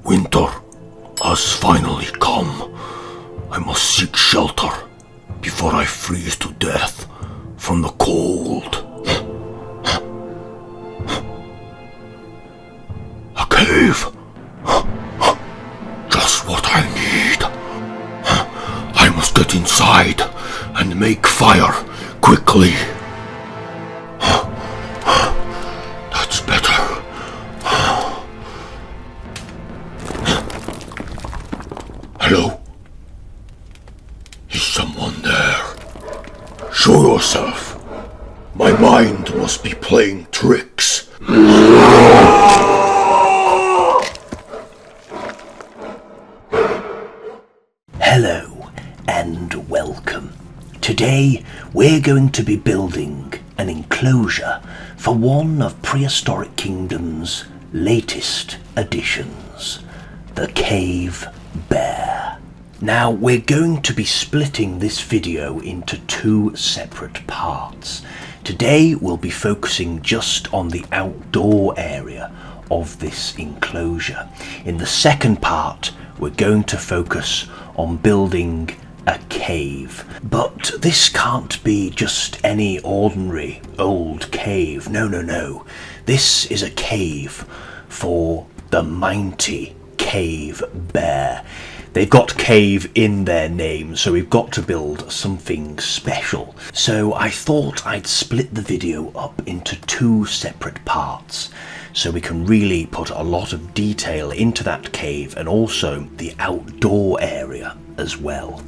Winter has finally come. I must seek shelter before I freeze to death from the cold. A cave. Just what I need. I must get inside and make fire quickly. That's better. Hello? Is someone there? Show yourself. My mind must be playing tricks. Hello and welcome. Today we're going to be building an enclosure for one of Prehistoric Kingdom's latest additions, the Cave Bear. Now we're going to be splitting this video into two separate parts. Today we'll be focusing just on the outdoor area of this enclosure. In the second part we're going to focus on building a cave. But this can't be just any ordinary old cave. No. This is a cave for the mighty Cave Bear. They've got cave in their name, so we've got to build something special. So I thought I'd split the video up into two separate parts, so we can really put a lot of detail into that cave and also the outdoor area as well.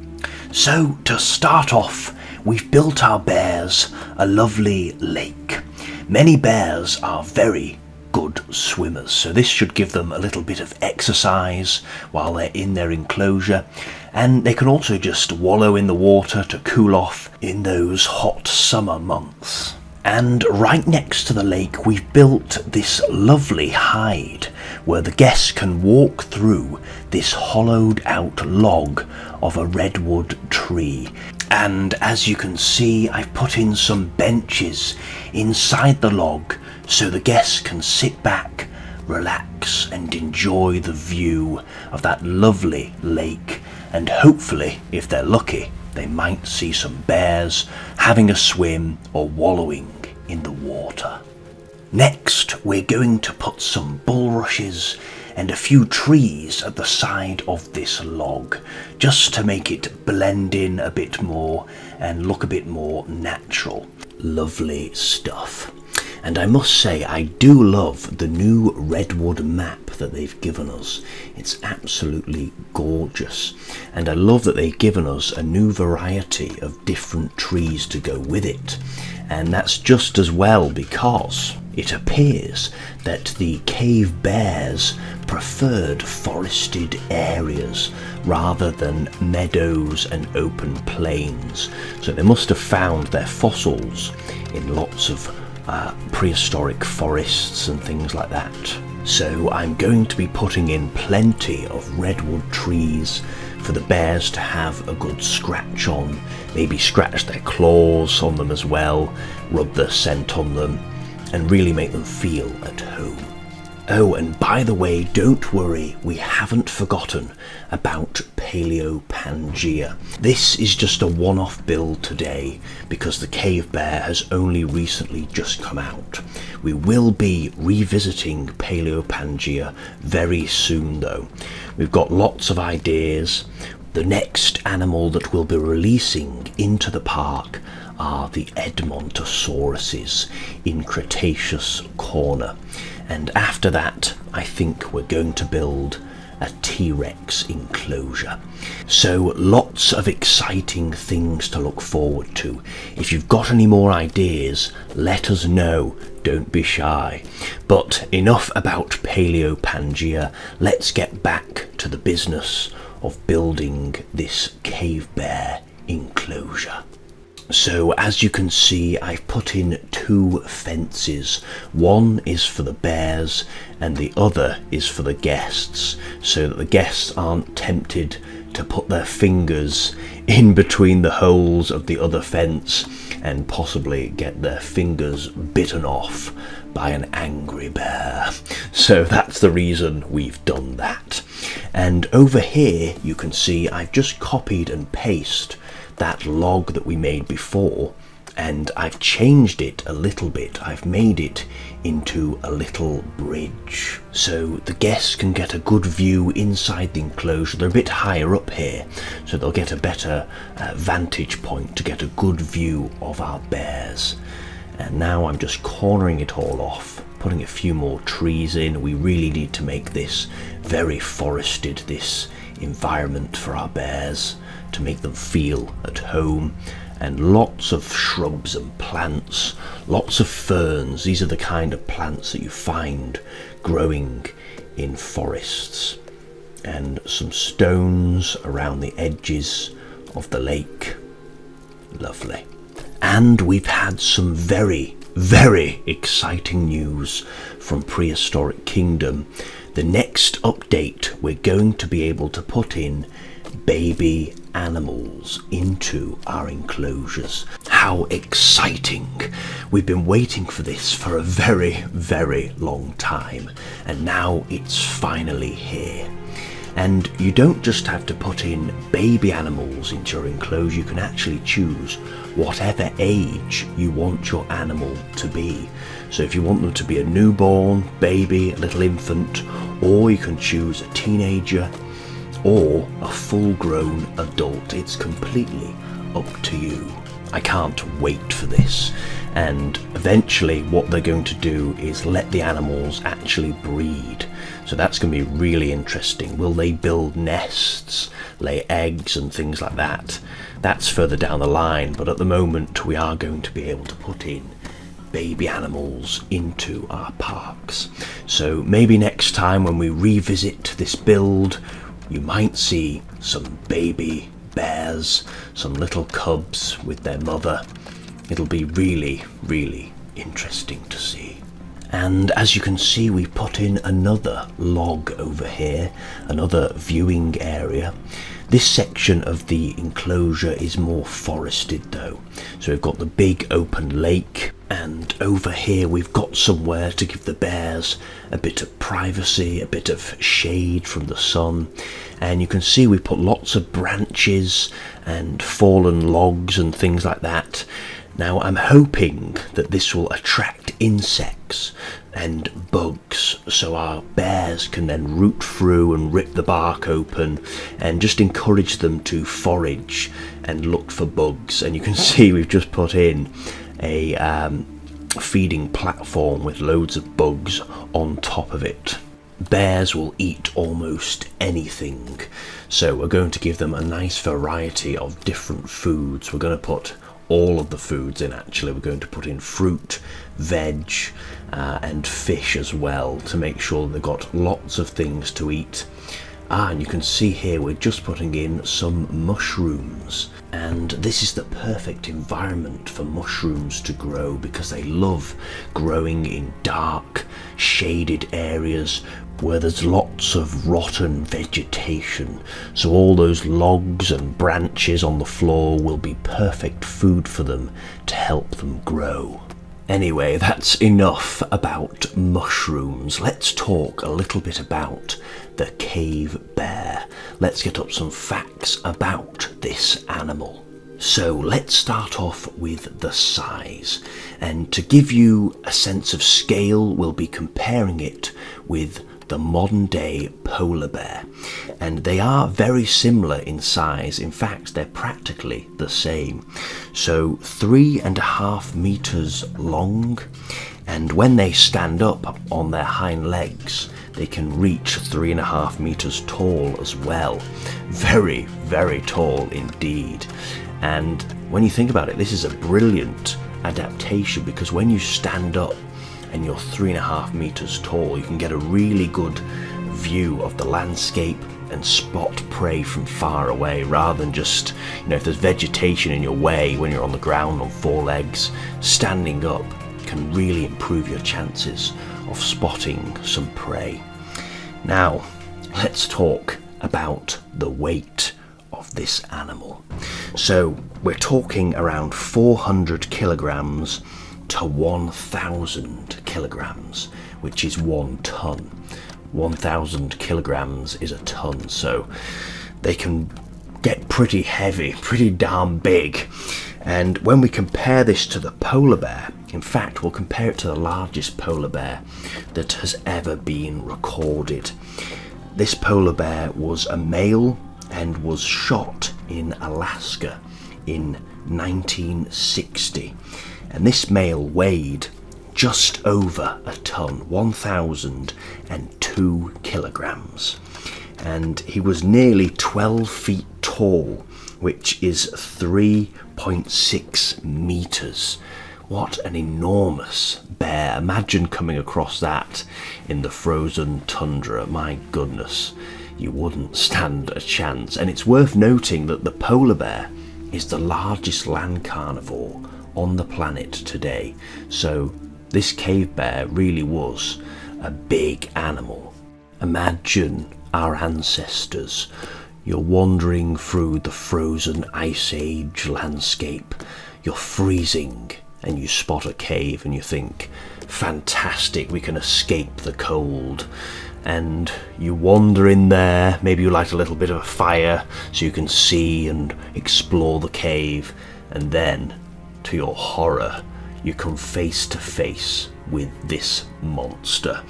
So to start off, we've built our bears a lovely lake. Many bears are very good swimmers, so this should give them a little bit of exercise while they're in their enclosure, and they can also just wallow in the water to cool off in those hot summer months. And right next to the lake we've built this lovely hide where the guests can walk through this hollowed out log of a redwood tree. And as you can see, I've put in some benches inside the log so the guests can sit back, relax and enjoy the view of that lovely lake, and hopefully, if they're lucky, they might see some bears having a swim or wallowing in the water. Next, we're going to put some bulrushes and a few trees at the side of this log, just to make it blend in a bit more and look a bit more natural. Lovely stuff. And I must say, I do love the new redwood map that they've given us. It's absolutely gorgeous. And I love that they've given us a new variety of different trees to go with it. And that's just as well because it appears that the cave bears preferred forested areas rather than meadows and open plains. So they must have found their fossils in lots of prehistoric forests and things like that. So I'm going to be putting in plenty of redwood trees for the bears to have a good scratch on, maybe scratch their claws on them as well, rub their scent on them and really make them feel at home. Oh, and by the way, don't worry, we haven't forgotten about Paleopangea. This is just a one-off build today because the Cave Bear has only recently just come out. We will be revisiting Paleopangea very soon though. We've got lots of ideas. The next animal that we'll be releasing into the park are the Edmontosauruses in Cretaceous Corner. And after that, I think we're going to build a T-Rex enclosure. So lots of exciting things to look forward to. If you've got any more ideas, let us know. Don't be shy. But enough about Paleopangea. Let's get back to the business of building this Cave Bear enclosure. So as you can see, I've put in two fences. One is for the bears and the other is for the guests, so that the guests aren't tempted to put their fingers in between the holes of the other fence and possibly get their fingers bitten off by an angry bear. So that's the reason we've done that. And over here you can see I've just copied and pasted that log that we made before, and I've changed it a little bit. I've made it into a little bridge so the guests can get a good view inside the enclosure. They're a bit higher up here, so they'll get a better vantage point to get a good view of our bears. And now I'm just cornering it all off, putting a few more trees in. We really need to make this very forested, this environment for our bears, to make them feel at home. And lots of shrubs and plants, lots of ferns. These are the kind of plants that you find growing in forests. And some stones around the edges of the lake. Lovely. And we've had some very, very exciting news from Prehistoric Kingdom. The next update, we're going to be able to put in baby animals into our enclosures. How exciting! We've been waiting for this for a very, very long time, and now it's finally here. And you don't just have to put in baby animals into your enclosure, you can actually choose whatever age you want your animal to be. So if you want them to be a newborn, baby, a little infant, or you can choose a teenager or a full-grown adult. It's completely up to you. I can't wait for this. And eventually what they're going to do is let the animals actually breed. So that's going to be really interesting. Will they build nests, lay eggs and things like that? That's further down the line, but at the moment we are going to be able to put in baby animals into our parks. So maybe next time when we revisit this build, you might see some baby bears, some little cubs with their mother. It'll be really, really interesting to see. And as you can see, we put in another log over here, another viewing area. This section of the enclosure is more forested though. So we've got the big open lake, and over here we've got somewhere to give the bears a bit of privacy, a bit of shade from the sun. And you can see we put lots of branches and fallen logs and things like that. Now I'm hoping that this will attract insects and bugs, so our bears can then root through and rip the bark open and just encourage them to forage and look for bugs. And you can see we've just put in a feeding platform with loads of bugs on top of it. Bears will eat almost anything, so we're going to give them a nice variety of different foods. We're going to put all of the foods in actually. We're going to put in fruit, veg and fish as well to make sure they've got lots of things to eat. And you can see here we're just putting in some mushrooms, and this is the perfect environment for mushrooms to grow because they love growing in dark, shaded areas where there's lots of rotten vegetation. So all those logs and branches on the floor will be perfect food for them to help them grow. Anyway, that's enough about mushrooms. Let's talk a little bit about the cave bear. Let's get up some facts about this animal. So let's start off with the size. And to give you a sense of scale, we'll be comparing it with the modern day polar bear, and they are very similar in size. In fact, they're practically the same. So 3.5 meters long, and when they stand up on their hind legs they can reach 3.5 meters tall as well. Very, very tall indeed. And when you think about it, this is a brilliant adaptation because when you stand up and you're 3.5 meters tall, you can get a really good view of the landscape and spot prey from far away, rather than just, if there's vegetation in your way when you're on the ground on 4 legs. Standing up can really improve your chances of spotting some prey. Now, let's talk about the weight of this animal. So we're talking around 400 kilograms to 1,000 kilograms, which is 1 ton. 1,000 kilograms is a ton, so they can get pretty heavy, pretty darn big. And when we compare this to the polar bear, in fact, we'll compare it to the largest polar bear that has ever been recorded. This polar bear was a male and was shot in Alaska in 1960. And this male weighed just over a ton, 1,002 kilograms. And he was nearly 12 feet tall, which is 3.6 meters. What an enormous bear. Imagine coming across that in the frozen tundra. My goodness, you wouldn't stand a chance. And it's worth noting that the polar bear is the largest land carnivore on the planet today. So this cave bear really was a big animal. Imagine our ancestors. You're wandering through the frozen ice age landscape. You're freezing and you spot a cave and you think, fantastic, we can escape the cold. And you wander in there, maybe you light a little bit of a fire so you can see and explore the cave, and then, to your horror, you come face to face with this monster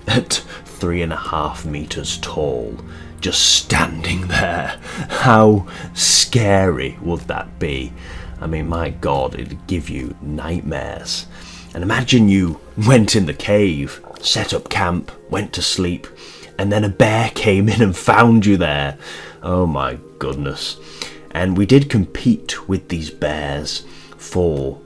at 3.5 meters tall, just standing there. How scary would that be? I mean, my God, it'd give you nightmares. And imagine you went in the cave, set up camp, went to sleep, and then a bear came in and found you there. Oh my goodness. And we did compete with these bears for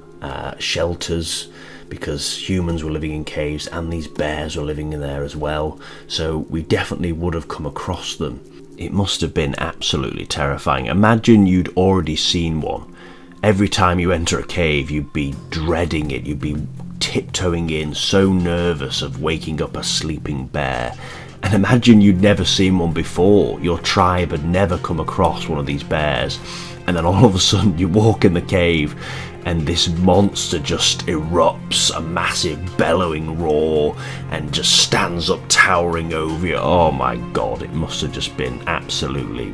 shelters, because humans were living in caves and these bears were living in there as well. So we definitely would have come across them. It must have been absolutely terrifying. Imagine you'd already seen one. Every time you enter a cave, you'd be dreading it. You'd be tiptoeing in, so nervous of waking up a sleeping bear. And imagine you'd never seen one before. Your tribe had never come across one of these bears. And then all of a sudden you walk in the cave and this monster just erupts, a massive bellowing roar, and just stands up towering over you. Oh my God, it must have just been absolutely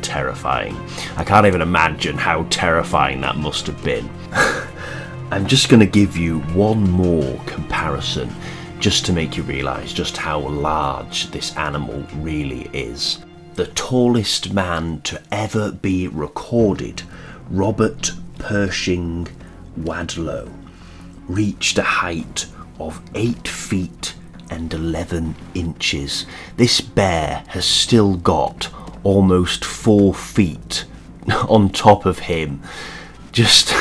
terrifying. I can't even imagine how terrifying that must have been. I'm just going to give you one more comparison, just to make you realise just how large this animal really is. The tallest man to ever be recorded, Robert Pershing Wadlow, reached a height of 8 feet and 11 inches. This bear has still got almost 4 feet on top of him. Just,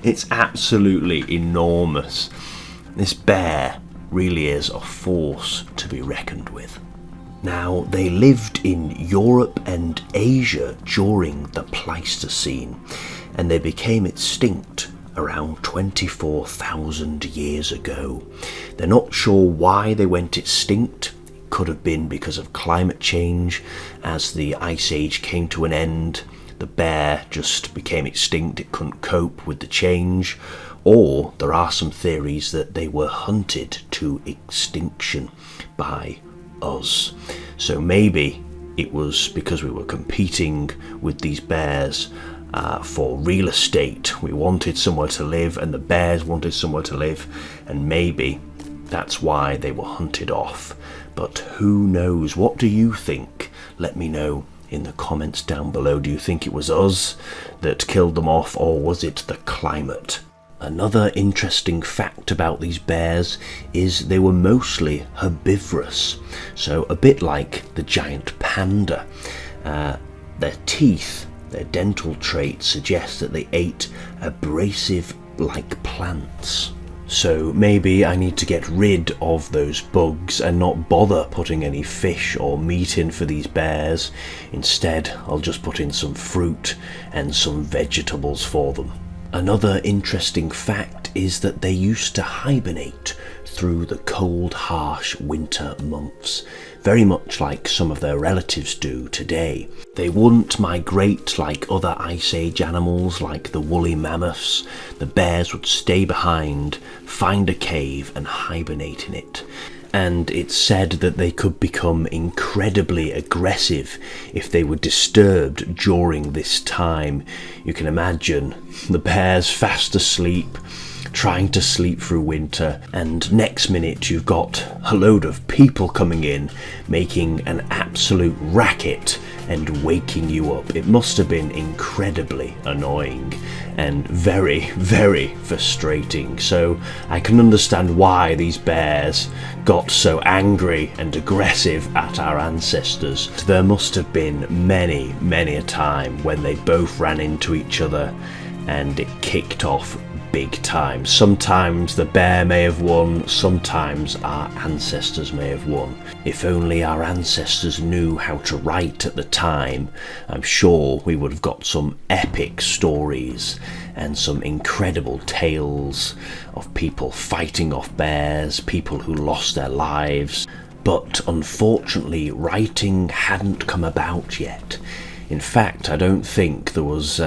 it's absolutely enormous. This bear really is a force to be reckoned with. Now, they lived in Europe and Asia during the Pleistocene, and they became extinct around 24,000 years ago. They're not sure why they went extinct. It could have been because of climate change. As the Ice Age came to an end, the bear just became extinct. It couldn't cope with the change. Or there are some theories that they were hunted to extinction by us. So maybe it was because we were competing with these bears for real estate. We wanted somewhere to live and the bears wanted somewhere to live, and maybe that's why they were hunted off. But who knows? What do you think? Let me know in the comments down below. Do you think it was us that killed them off, or was it the climate? Another interesting fact about these bears is they were mostly herbivorous, so a bit like the giant panda. Their teeth, their dental traits suggest that they ate abrasive-like plants. So maybe I need to get rid of those bugs and not bother putting any fish or meat in for these bears. Instead, I'll just put in some fruit and some vegetables for them. Another interesting fact is that they used to hibernate through the cold, harsh winter months, very much like some of their relatives do today. They wouldn't migrate like other Ice Age animals like the woolly mammoths. The bears would stay behind, find a cave and hibernate in it. and it's said that they could become incredibly aggressive if they were disturbed during this time. You can imagine the bears fast asleep, trying to sleep through winter, and next minute you've got a load of people coming in, making an absolute racket and waking you up. It must have been incredibly annoying and very, very frustrating. So I can understand why these bears got so angry and aggressive at our ancestors. There must have been many, many a time when they both ran into each other and it kicked off big time. Sometimes the bear may have won, sometimes our ancestors may have won. If only our ancestors knew how to write at the time, I'm sure we would have got some epic stories and some incredible tales of people fighting off bears, people who lost their lives. But unfortunately, writing hadn't come about yet. In fact, I don't think there was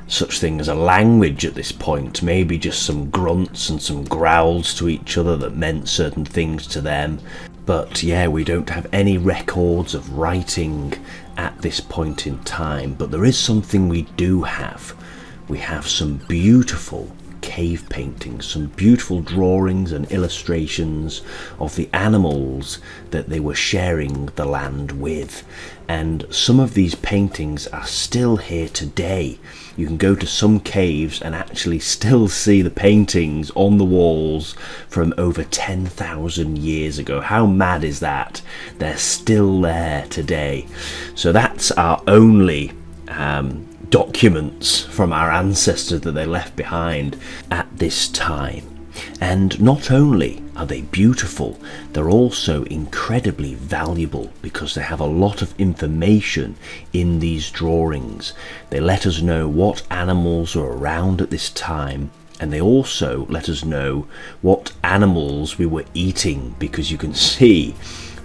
such thing as a language at this point. Maybe just some grunts and some growls to each other that meant certain things to them. But yeah, we don't have any records of writing at this point in time. But there is something we do have. We have some beautiful cave paintings, some beautiful drawings and illustrations of the animals that they were sharing the land with. And some of these paintings are still here today. You can go to some caves and actually still see the paintings on the walls from over 10,000 years ago. How mad is that? They're still there today. So that's our only documents from our ancestors that they left behind at this time. And not only are they beautiful, they're also incredibly valuable because they have a lot of information in these drawings. They let us know what animals were around at this time, and they also let us know what animals we were eating, because you can see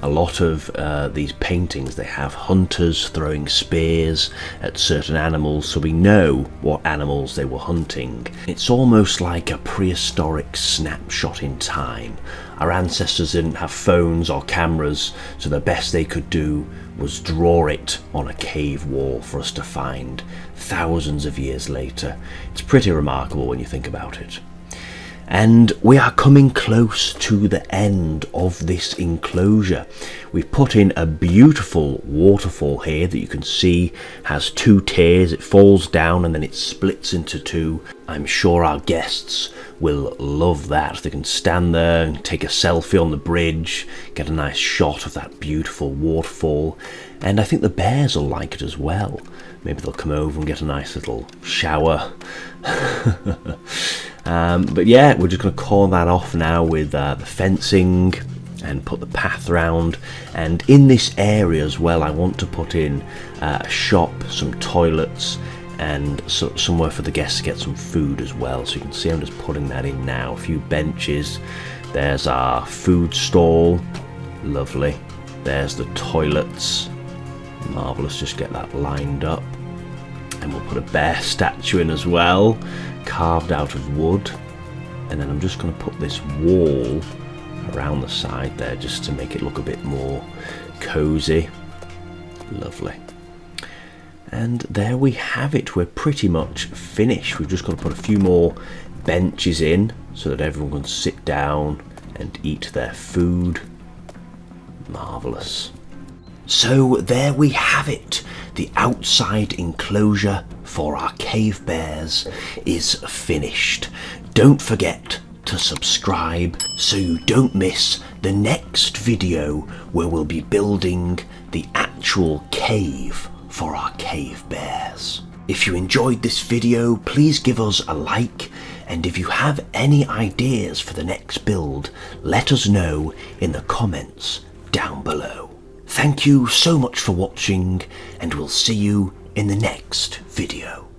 a lot of these paintings, they have hunters throwing spears at certain animals, so we know what animals they were hunting. It's almost like a prehistoric snapshot in time. Our ancestors didn't have phones or cameras, so the best they could do was draw it on a cave wall for us to find thousands of years later. It's pretty remarkable when you think about it. And we are coming close to the end of this enclosure. We've put in a beautiful waterfall here that you can see has two tiers. It falls down and then it splits into two. I'm sure our guests will love that. They can stand there and take a selfie on the bridge, get a nice shot of that beautiful waterfall. And I think the bears will like it as well. Maybe they'll come over and get a nice little shower. But yeah, we're just going to call that off now with the fencing and put the path around. And in this area as well, I want to put in a shop, some toilets, and somewhere for the guests to get some food as well. So you can see I'm just putting that in now. A few benches. There's our food stall. Lovely. There's the toilets. Marvellous. Just get that lined up. And we'll put a bear statue in as well, carved out of wood. And then I'm just going to put this wall around the side there just to make it look a bit more cozy. Lovely. And there we have it. We're pretty much finished. We've just got to put a few more benches in so that everyone can sit down and eat their food. Marvellous. So there we have it. The outside enclosure for our cave bears is finished. Don't forget to subscribe so you don't miss the next video where we'll be building the actual cave for our cave bears. If you enjoyed this video, please give us a like, and if you have any ideas for the next build, let us know in the comments down below. Thank you so much for watching, and we'll see you in the next video.